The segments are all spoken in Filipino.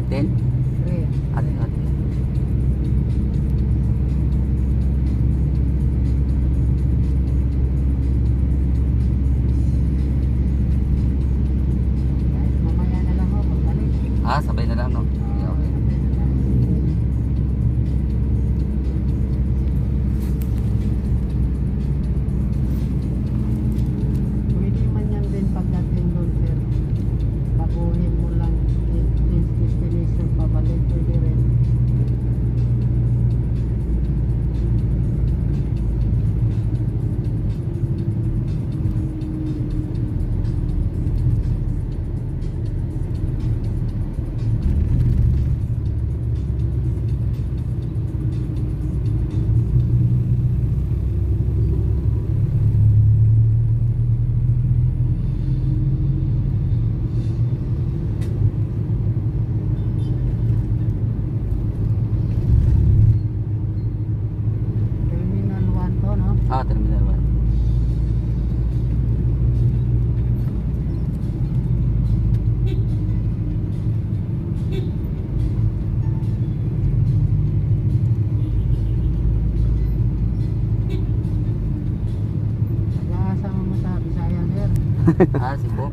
din? 3. At. Kahit mamaya na lang ako pagbalik. Sabay na lang, no? Okay, okay. Pwede man yan din pagdating doon, sir. Baguhin mo lang yung destination pabalik. Pwede rin. Terminal 1 to, no? Terminal 1. Nag-aasama mo sa Bisaya, sir. Cebu.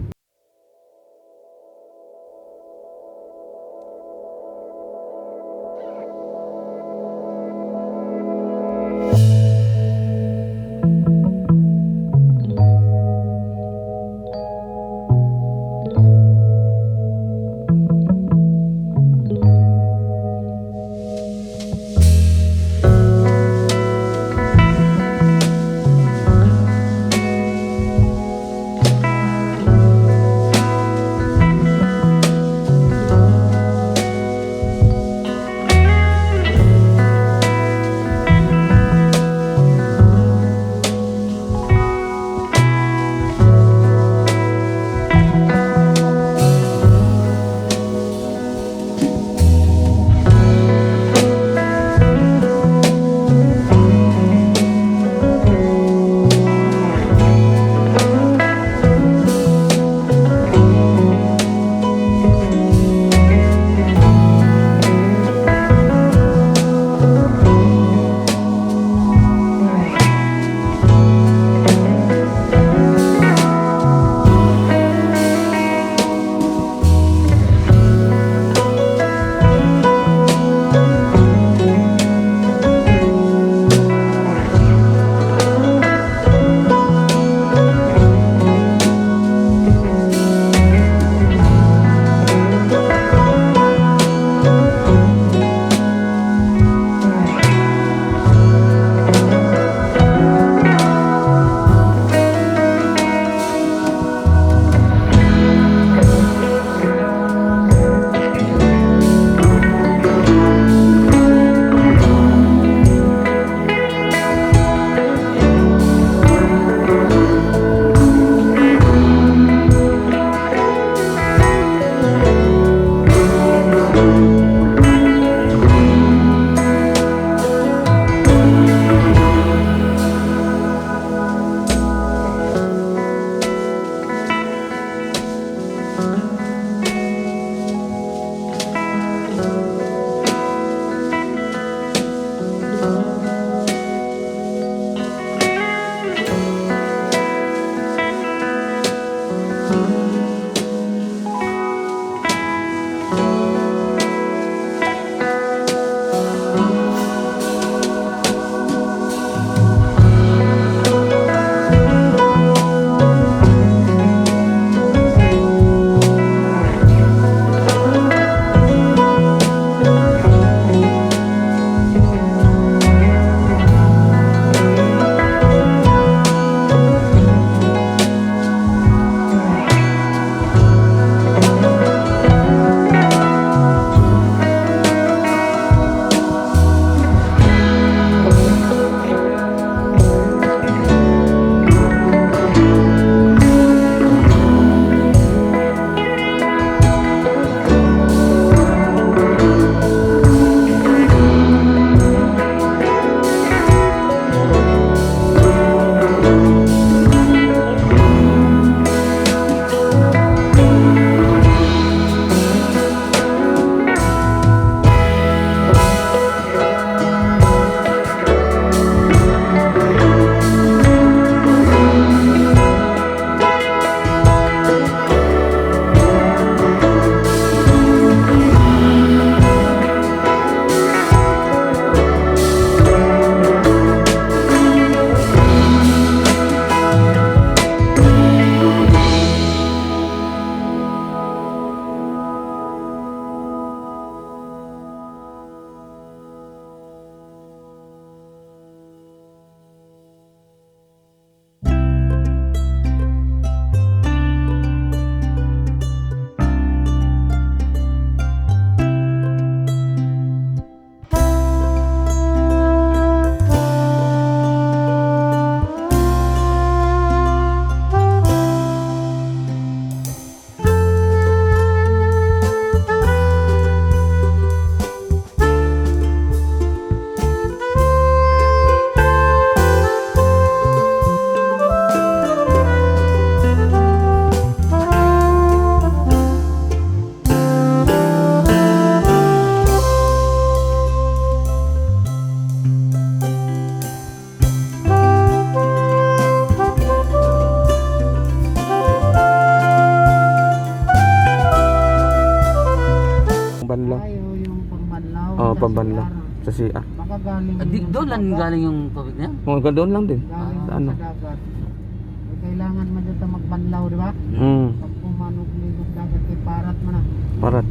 CR. Baka galing yun Doon sa lang dagat. galing yung tubig niya? Mga doon lang din. Galing Sa yun ano? sa dagat. Eh, kailangan man dito magbanlaw, di ba? Pag pumanog lindog dagat kay parat man na. Parat.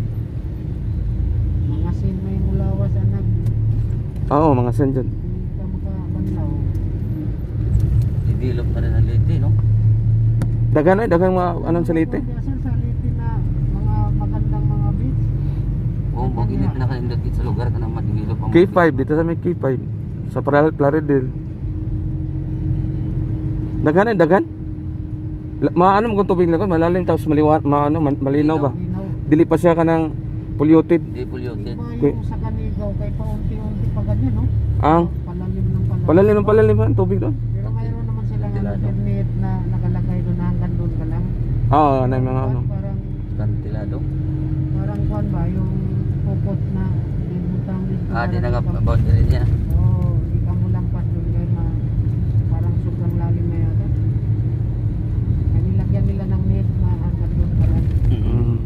Mga sin may mulawas anak. Oo, mga sen dyan. Hindi ka makabanlaw. Develop na rin ang Leyte, no? Dagan dagang mga anong salite. Sir, sa Leyte na mga magandang mga beach. Oo, mo ginit pinakaindot dito sa lugar ka na ma-develop ang K5 dito sa may K5 sa Plaridel. Dagan. Maano mo kung tubig na ko, malalim tapos malinaw ba? Linaw. Dili pa siya kanang polluted. Hindi polluted. Yung sa Kanigaw kay paunti-unti pa ganyan, no? Ah, Palalim ng palalim. palalim ang tubig doon. Pero mayroon naman silang Kantilado. internet na nakalagay doon na hanggang doon ka lang. Oo, na mga ano. Kantilado. Parang kuan ba yung pupot na dinutang dito. Di na nga boundary niya. Oo, di ka mo lang pas doon kaya parang sobrang lalim na yata. Kaya nilagyan nila ng net na hanggang doon ka lang.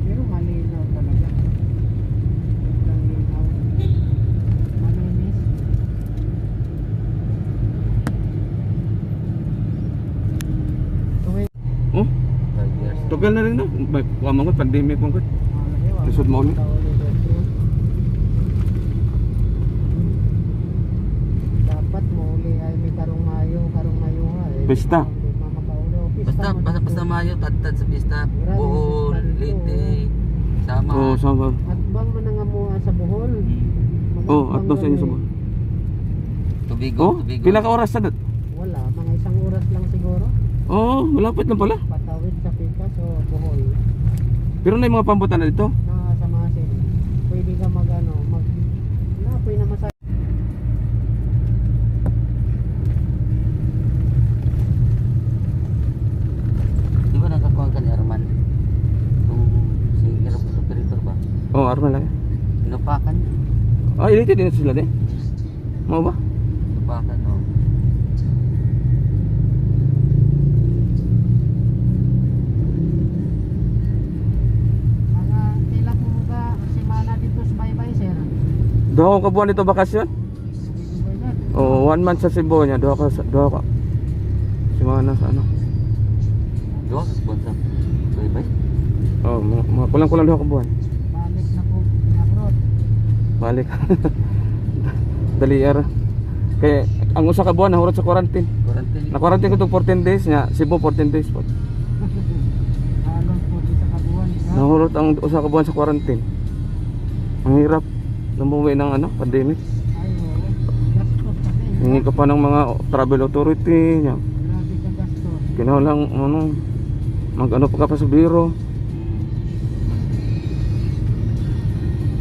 Pero malinaw talaga. Sobrang linaw. Malinis. Tuwing Oh, 5 years. tugal na rin no. Kuha mo ko pandemic mo ko. Lisod mo ulit. Dapat mo uli ay may karong mayo nga eh. Pista. Basta Mayo, tad sa pista. Bohol, Leyte, sama. Oo, sama. At bang manangamuha sa Bohol? Oh, at dos sa inyo sa Tubigo, Oh, tubigo. pila ka oras sa dot? Wala, mga 1 oras lang siguro. Oh, malapit lang pala. Patawid sa Pikas o Bohol. Pero na yung mga pambutan na dito. Na sa Masin. Pwede ka pwede na masaya. Di ba nakakuha ka ni Arman? Kung si Hirap operator ba? Oh, arma lang. Inupakan niya. Ah, ilite din sila din. Mau ba? Inupakan, no? Mga tila po mga simana dito sa Baybay, sir. Duha ka buwan dito bakasyon? Oh, 1 month sa Cebu niya. Duha ka. Simana sa ano? Doon, sponsor. Bye-bye. Oh, mga kulang-kulang duha ka buwan. Balik na po abroad. Balik. Dali ara. Kaya ang usa ka buwan nahurot sa quarantine. Quarantine. Na quarantine ko to 14 days nya, Cebu 14 days po. Halos po sa kabuan. Nahurot ang usa ka buwan sa quarantine. Ang hirap nang bumuwi ng ano, pandemic. Ay, oo. Gastos kasi. Hingi ka pa ng mga travel authority nya. Grabe ka gastos. Kinahanglan ano mag-ano pa ka pa sa biro.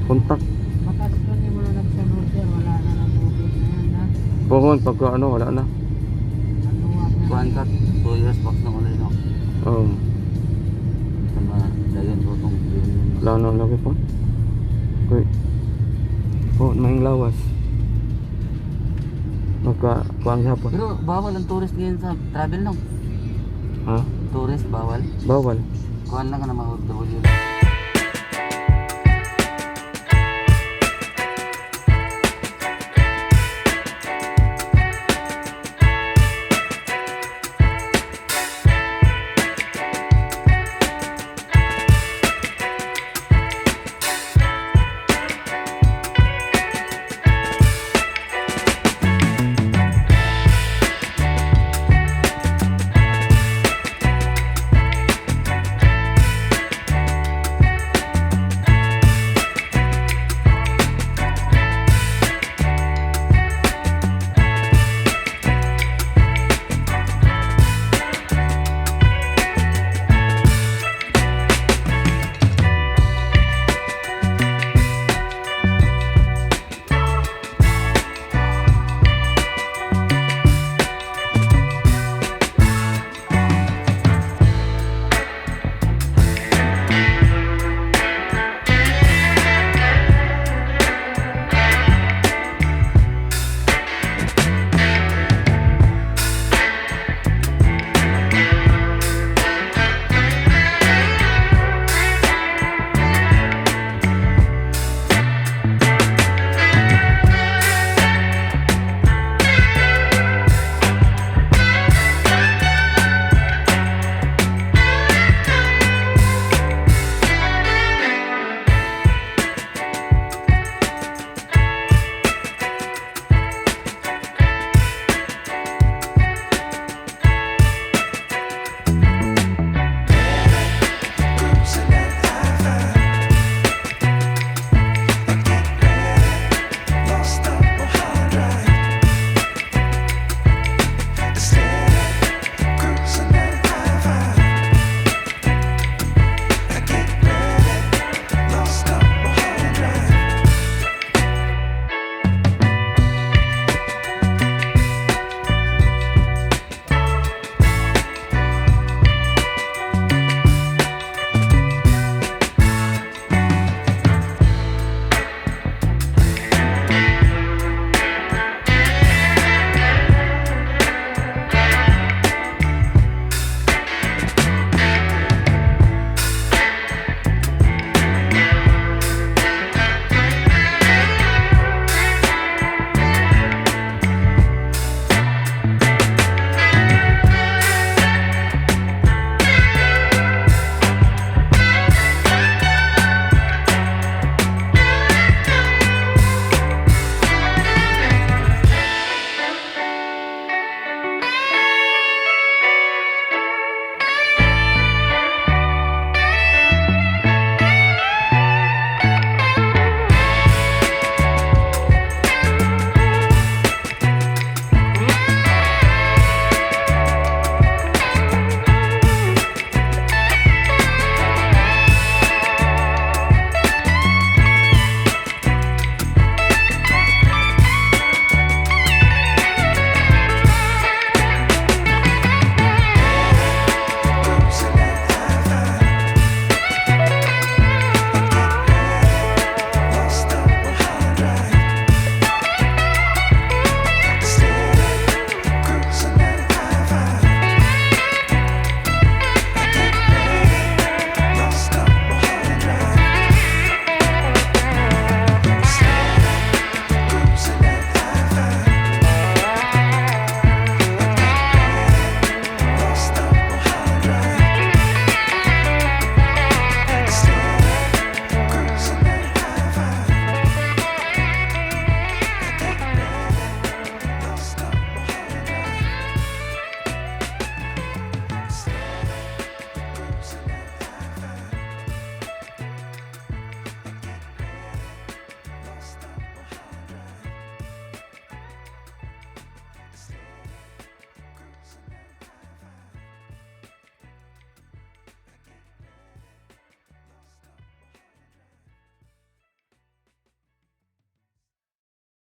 Kontak. Bakas ko ni mo na nagsunod, sir. Wala na ng tubig na yan, ha? Pohon pagka ano wala na. Natuwag na. Kuhan ka, 2 years box na ulit, no? Oh, Sama, dayon po itong wala na lagi po. Okay. Oh, maing lawas. Magka kuang hapon. Pero bawal ang tourist ngayon sa travel, no? Ha? Tourist, bawal. Bawal. Kuhan lang ka na mga OFW.